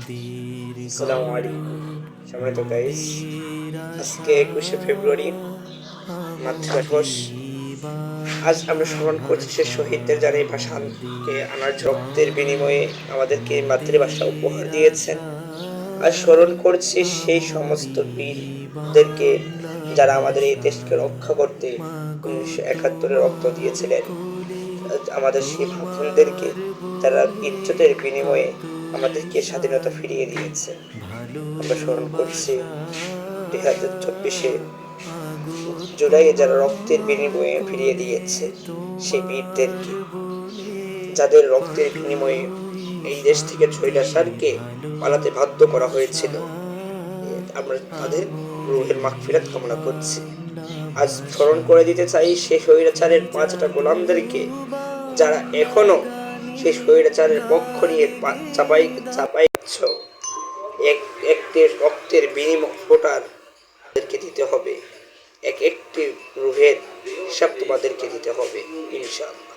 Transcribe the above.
আসসালামু আলাইকুম সম্মানিত গাইস, আজকে 21শে ফেব্রুয়ারি মাতৃদিবস। আজ আমরা স্মরণ করছি সে শহীদদের যারা এই ভাষাকে আনার রক্তের বিনিময়ে আমাদেরকে মাতৃভাষা উপহার দিয়েছেন। আজ স্মরণ করছি সেই সমস্ত বীরদেরকে যারা আমাদের এই দেশকে রক্ষা করতে 1971 রক্ত দিয়েছিলেন। আমাদের সেই ভাবদেরকে তারা ইজ্জতের বিনিময়ে আমাদেরকে স্বাধীনতা ফিরিয়ে দিয়েছে। আমরা স্মরণ করছি 2024 জুলাই যারা রক্তের বিনিময়ে ফিরিয়ে দিয়েছে সেই বীরদেরকে, যাদের রক্তের বিনিময়ে এই দেশ থেকে স্বৈরাচারকে পালাতে বাধ্য করা হয়েছিল। আমরা তাদের রুহের মাগফিরাত কামনা করছি। আজ স্মরণ করে দিতে চাই সেই স্বৈরাচারের 5টা গোলামদেরকে, যারা এখনো সেই স্বৈরাচারের পক্ষ নিয়ে চাপাইছ। একটি রক্তের বিনিময় ফোটারদেরকে দিতে হবে, একটি রুহের হিসাব তোমাদেরকে দিতে হবে ইনশাআল্লাহ।